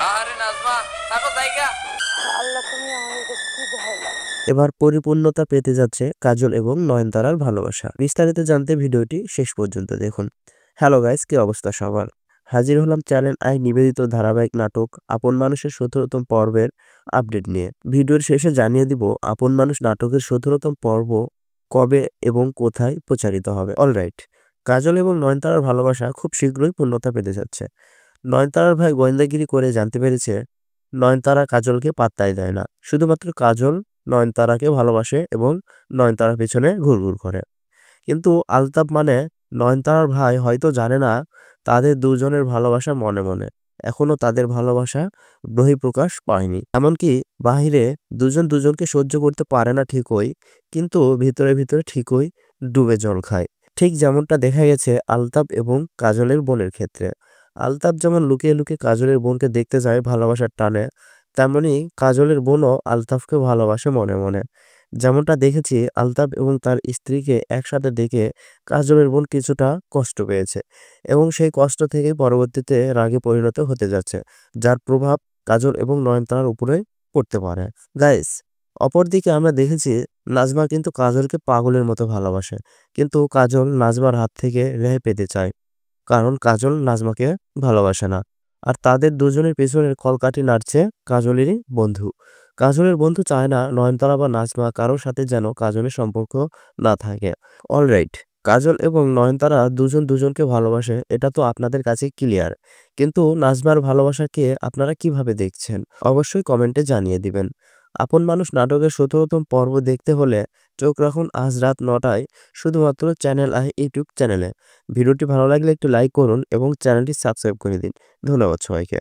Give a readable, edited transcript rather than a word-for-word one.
আরে নাজমা থাকো জায়গা। আল্লাহ তুমি আমাকে কি দেখাইলা। এবার পরিপূর্ণতা পেতে যাচ্ছে কাজল এবং নয়নতারার ভালোবাসা। বিস্তারিত জানতে ভিডিওটি শেষ পর্যন্ত দেখুন। হ্যালো গাইস, কি অবস্থা সবার? হাজির হলাম চ্যানেল আই নিবেদিত ধারাবাহিক নাটক আপন মানুষের ১৭তম পর্বের আপডেট নিয়ে। ভিডিওর শেষে জানিয়ে দিব আপন মানুষ নাটকের ১৭তম পর্ব কবে এবং কোথায় প্রচারিত হবে। অলরাইট, কাজল এবং নয়নতারার ভালোবাসা খুব শীঘ্রই পূর্ণতা পেতে যাচ্ছে। নয়নতারার ভাই গোয়েন্দাগিরি করে জানতে পেরেছে নয়নতারা কাজলকে পাত্তাই দেয় না। শুধুমাত্র কাজল নয়নতারাকে ভালোবাসে এবং নয়নতারার পেছনে ঘুরঘুর করে। কিন্তু আলতাফ মানে নয়নতারার ভাই হয়তো জানে না তাদের দুজনের ভালোবাসা মনে মনে এখনো তাদের ভালোবাসা বহিঃপ্রকাশ পায়নি। এমনকি বাহিরে দুজন দুজনকে সহ্য করতে পারে না ঠিকই, কিন্তু ভিতরে ভিতরে ঠিকই ডুবে জল খায়। ঠিক যেমনটা দেখা গেছে আলতাফ এবং কাজলের বোনের ক্ষেত্রে। আলতাফ যেমন লুকিয়ে লুকিয়ে কাজলের বোনকে দেখতে যায় ভালোবাসার টানে, তেমনি কাজলের বোনও আলতাফকে ভালোবাসে মনে মনে। যেমনটা দেখেছি আলতাফ এবং তার স্ত্রীকে একসাথে দেখে কাজলের বোন কিছুটা কষ্ট পেয়েছে এবং সেই কষ্ট থেকে পরবর্তীতে রাগে পরিণত হতে যাচ্ছে, যার প্রভাব কাজল এবং নয়নতারার উপরে পড়তে পারে। গাইস, অপরদিকে আমরা দেখেছি নাজমা কিন্তু কাজলকে পাগলের মতো ভালোবাসে, কিন্তু কাজল নাজমার হাত থেকে রেহাই পেতে চায়, কারণ কাজল নাজমাকে ভালোবাসে না। আর তাদের দুজনের পেছনের কলকাঠি নাড়ছে কাজলেরই বন্ধু। কাজলের বন্ধু চায় না নয়নতারা বা নাজমা কারোর সাথে যেন কাজলের সম্পর্ক না থাকে। অলরাইট, কাজল এবং নয়নতারা দুজন দুজনকে ভালোবাসে, এটা তো আপনাদের কাছে ক্লিয়ার। কিন্তু নাজমার ভালোবাসাকে আপনারা কিভাবে দেখছেন অবশ্যই কমেন্টে জানিয়ে দিবেন। আপন মানুষ নাটকের ১৭তম পর্ব দেখতে হলে চোখ রাখুন আজ রাত ৯টায় শুধুমাত্র চ্যানেল আই ইউটিউব চ্যানেলে। ভিডিওটি ভালো লাগলে একটু লাইক করুন এবং চ্যানেলটি সাবস্ক্রাইব করে দিন। ধন্যবাদ সবাইকে।